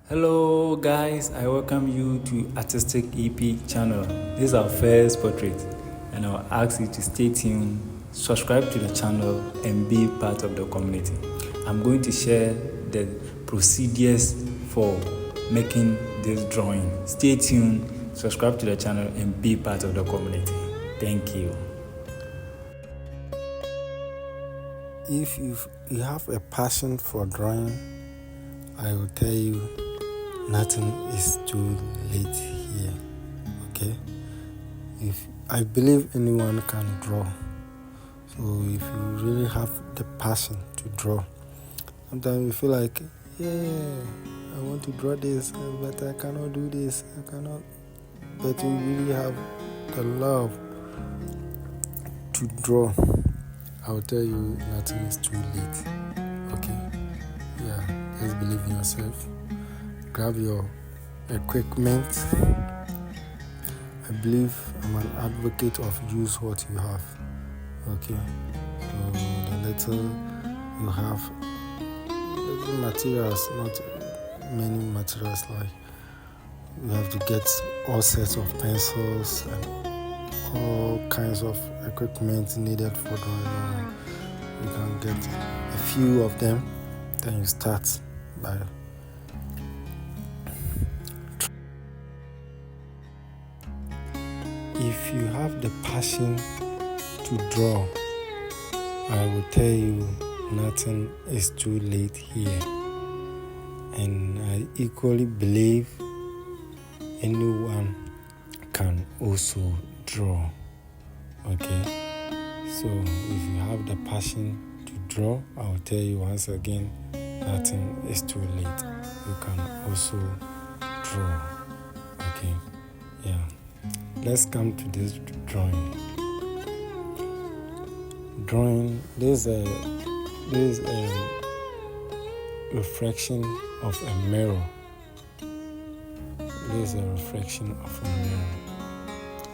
Hello guys, I welcome you to Artistic EP channel. This is our first portrait and I'll ask you to stay tuned, subscribe to the channel and be part of the community. I'm going to share the procedures for making this drawing. Stay tuned, subscribe to the channel and be part of the community. Thank you. If you have a passion for drawing, I will tell you nothing is too late here. Okay? If I believe anyone can draw. So if you really have the passion to draw, sometimes you feel like, I want to draw this, but I cannot do this. I cannot. But you really have the love to draw. I'll tell you nothing is too late. Okay? Yeah, just believe in yourself. Grab your equipment. I believe I'm an advocate of use what you have. Okay? So the little you have, little materials, not many materials, like you have to get all sets of pencils and all kinds of equipment needed for drawing. You can get a few of them, then you start by if you have the passion to draw, I will tell you nothing is too late here. And I equally believe anyone can also draw. Okay? So if you have the passion to draw, I will tell you once again, nothing is too late. You can also draw. Okay? Yeah. Let's come to this drawing. This is a reflection of a mirror. This is a reflection of a mirror.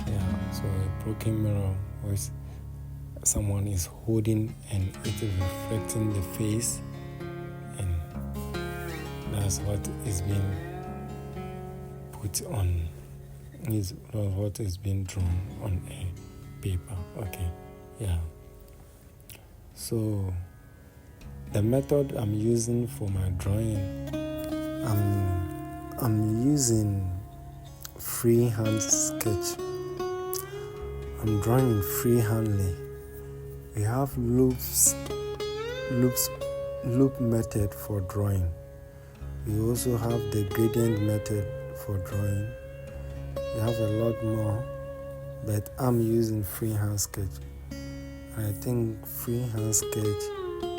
Yeah, so a broken mirror which someone is holding and it is reflecting the face, and that's what is being put on. Is what is being drawn on a paper. Okay, yeah. So the method I'm using for my drawing, I'm using freehand sketch. I'm drawing freehandly. We have loop method for drawing. We also have the gradient method for drawing. We have a lot more, but I'm using freehand sketch. I think freehand sketch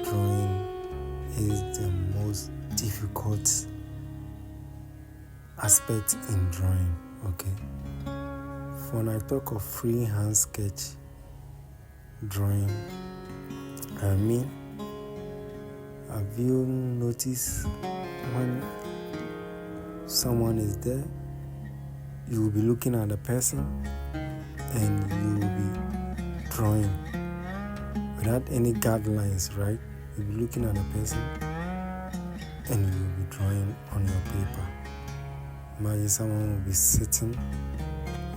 drawing is the most difficult aspect in drawing. Okay. When I talk of freehand sketch drawing, I mean, have you noticed when someone is there, you will be looking at the person and you will be drawing without any guidelines, right? You'll be looking at the person and you will be drawing on your paper. Imagine someone will be sitting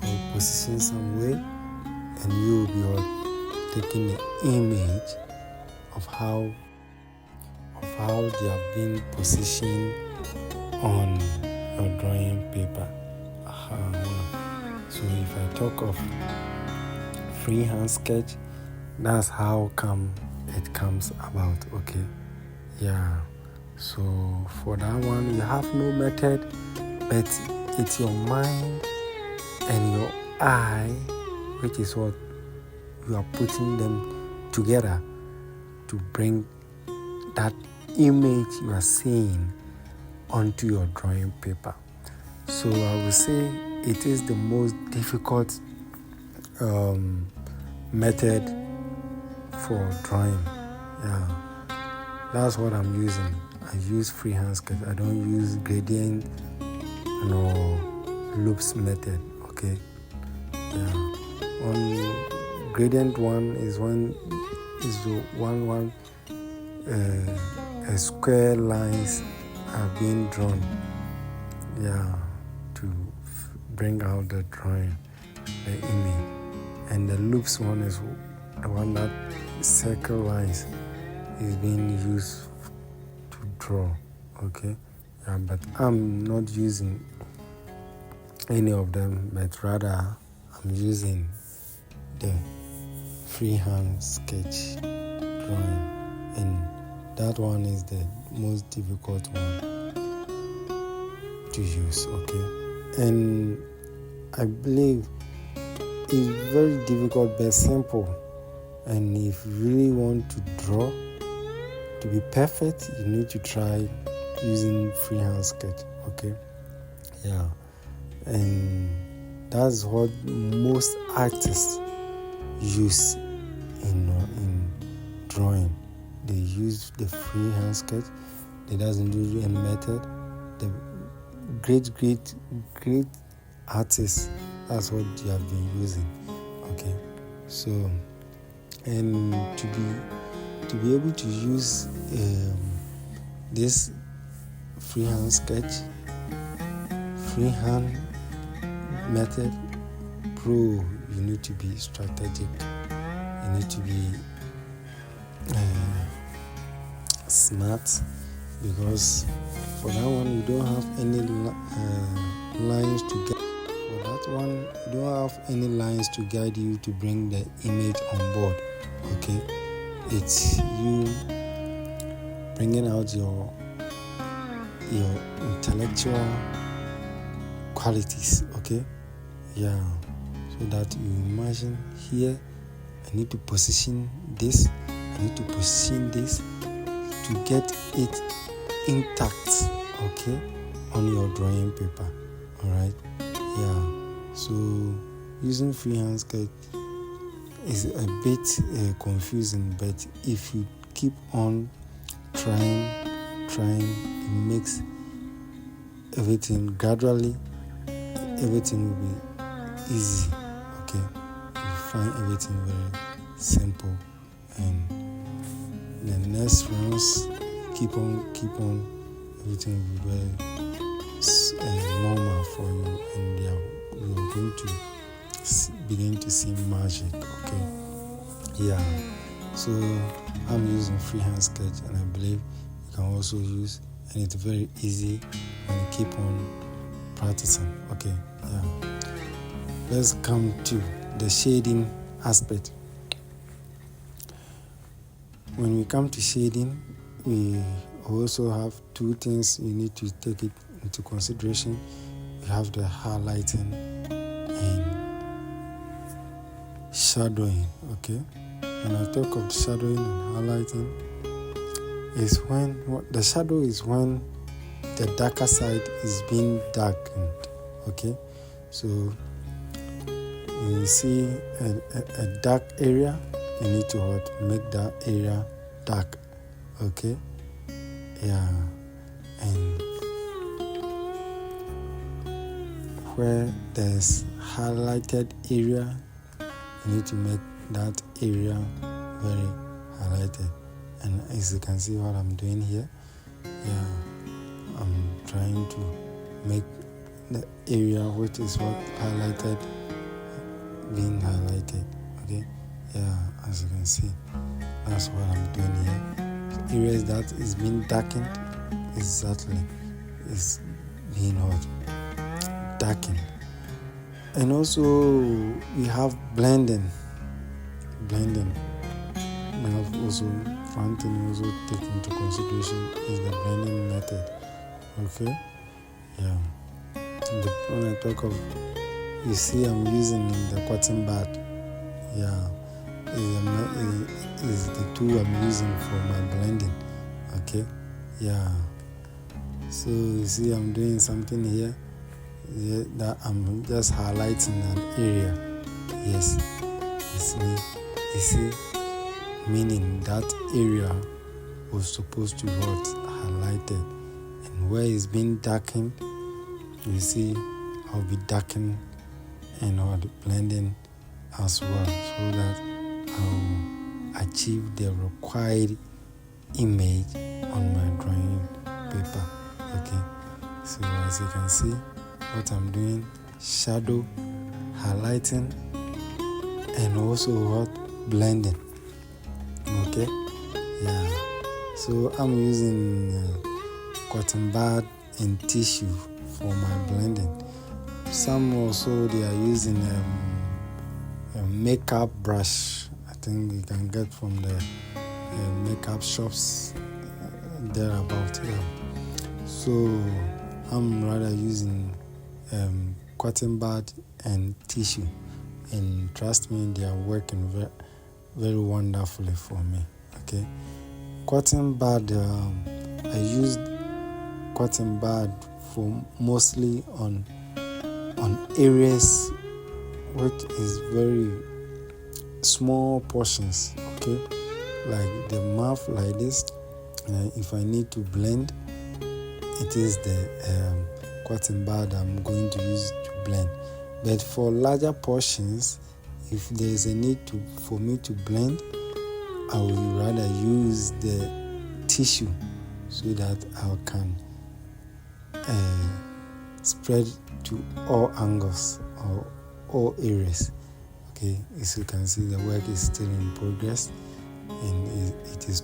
or positioned some way and you will be taking the image of how they have been positioned on your drawing paper. So if I talk of freehand sketch, that's how come it comes about. Okay, yeah. So for that one, you have no method, but it's your mind and your eye, which is what you are putting them together to bring that image you are seeing onto your drawing paper. So I will say it is the most difficult method for drawing. Yeah, that's what I'm using. I use freehand sketch. I don't use gradient nor loops method. Okay. Yeah. On gradient one is the one a square lines are being drawn to bring out the drawing, the image. And the loops one is the one that circle lines is being used to draw. Okay, but I'm not using any of them, but rather I'm using the freehand sketch drawing, and that one is the most difficult one to use. Okay, and I believe it's very difficult but simple. And if you really want to draw to be perfect, you need to try using freehand sketch. Okay, and that's what most artists use in drawing. They use the freehand sketch. They doesn't do any method. The great artists, that's what they have been using. Okay, so and to be able to use this freehand sketch, freehand method pro, you need to be strategic. You need to be smart, because for that one you don't have any lines to guide. For that one you don't have any lines to guide you to bring the image on board. Okay, it's you bringing out your intellectual qualities. Okay, so that you imagine here, I need to position this, I need to position this to get it intact, okay, on your drawing paper. Alright, so using freehand sketch is a bit confusing, but if you keep on trying, it makes everything gradually, everything will be easy. Okay, you find everything very simple, and the next rounds keep on, everything will be very normal for you, and you're going to begin to see magic. Okay, so I'm using freehand sketch, and I believe you can also use, and it's very easy when you keep on practicing. Okay, let's come to the shading aspect. When we come to shading, we also have two things you need to take it into consideration. You have the highlighting and shadowing. Okay, when I talk of shadowing and highlighting, is when the shadow is when the darker side is being darkened. Okay, so when you see a dark area, you need to make that area dark. Okay, and where there's highlighted area, you need to make that area very highlighted. And as you can see what I'm doing here, I'm trying to make the area which is what highlighted being highlighted. Okay, as you can see, that's what I'm doing here. The areas that is being darkened, exactly, is being darkened. And also we have blending. We have also one thing we also take into consideration is the blending method. Okay, when I talk of, you see I'm using the cotton bud. Is the tool I'm using for my blending. Okay, so you see I'm doing something here, that I'm just highlighting an area. Yes, you see, meaning that area was supposed to be highlighted, and where it's being darkened, you see I'll be darkening and I'll be blending as well, so that I'll achieve the required image on my drawing paper. Okay, So as you can see, what I'm doing, shadow, highlighting, and also what, blending. Okay, yeah. So I'm using cotton bud and tissue for my blending. Some also they are using a makeup brush. I think you can get from the makeup shops thereabout. Yeah. So I'm rather using cotton bud and tissue, and trust me, they are working very, very wonderfully for me. Okay, cotton bud. I used cotton bud for mostly on areas which is very small portions. Okay, like the mouth, like this. If I need to blend, it is the cotton bud I'm going to use to blend. But for larger portions, if there is a need for me to blend, I would rather use the tissue so that I can spread to all angles or all areas. Okay, as you can see, the work is still in progress, and it is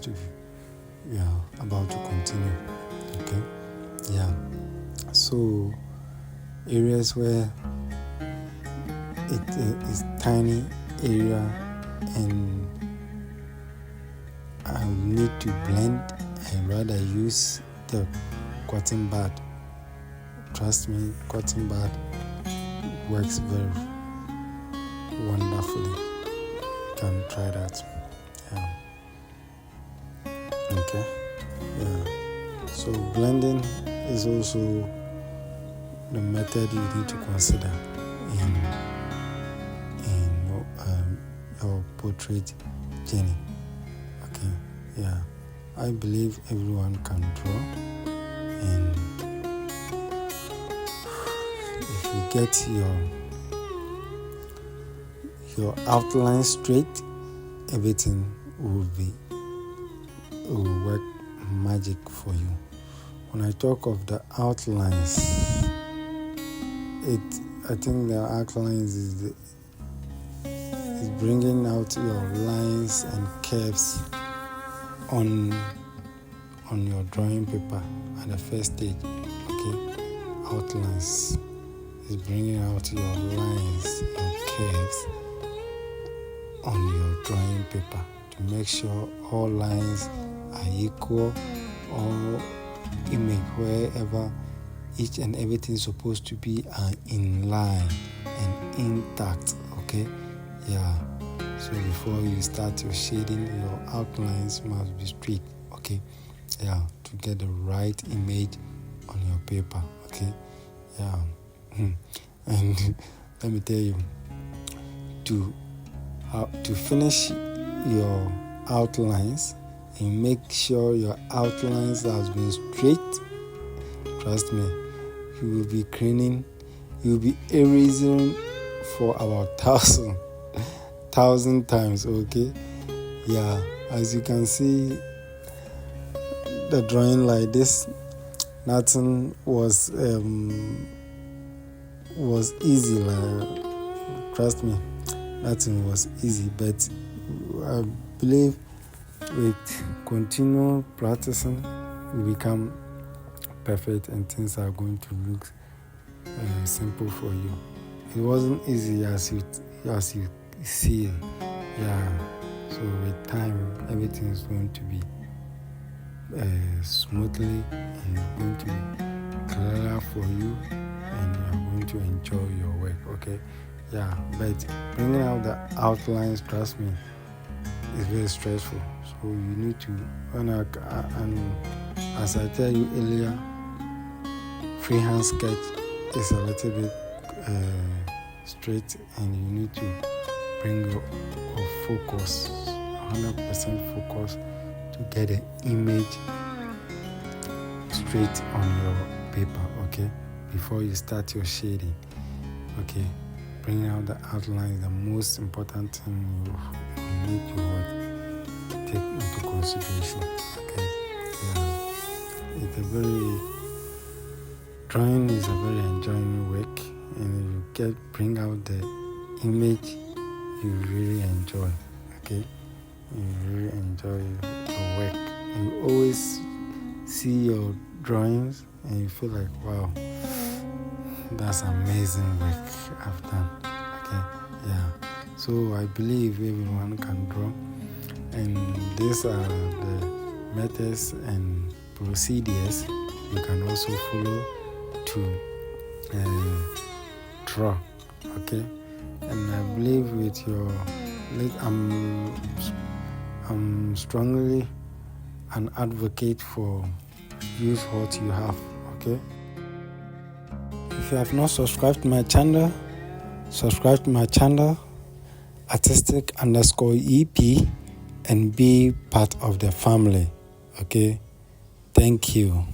about to continue. Okay, yeah. So areas where it is tiny area and I need to blend, I rather use the cotton bud. Trust me, cotton bud works very wonderfully. You can try that. Yeah. Okay. Yeah. So blending is also the method you need to consider in your portrait journey. Okay. Yeah. I believe everyone can draw, and if you get your outline straight, everything will work magic for you. When I talk of the outlines, I think the outlines is bringing out your lines and curves on your drawing paper at the first stage. Okay, outlines is bringing out your lines and curves on your drawing paper to make sure all lines are equal, all image wherever each and everything is supposed to be are in line and intact. Okay, yeah. So before you start your shading, your outlines must be straight. Okay, yeah, to get the right image on your paper. Okay, yeah. And let me tell you, to finish your outlines and make sure your outlines has been straight, trust me, you will be cleaning, you will be erasing for about 1,000 times. Okay, yeah. As you can see, the drawing like this, nothing was easy. Like, trust me, nothing was easy. But I believe with continual practicing, we become perfect, and things are going to look simple for you. It wasn't easy as you see. Yeah. So with time, everything is going to be smoothly, and it's going to be clearer for you, and you're going to enjoy your work. Okay, yeah. But bringing out the outlines, trust me, is very stressful. So you need to, and as I tell you earlier, freehand sketch is a little bit straight, and you need to bring your focus, 100% focus, to get an image straight on your paper. Okay, before you start your shading. Okay, bringing out the outline is the most important thing you need to take into consideration. Okay, yeah. It's a very drawing is a very enjoying work, and you bring out the image you really enjoy. Okay, you really enjoy your work. You always see your drawings and you feel like, wow, that's amazing work I've done. Okay, yeah. So I believe everyone can draw, and these are the methods and procedures you can also follow to draw. Okay, and I believe with your, I'm strongly an advocate for use what you have. Okay, if you have not subscribed to my channel, subscribe to my channel, artistic_EP, and be part of the family. Okay, thank you.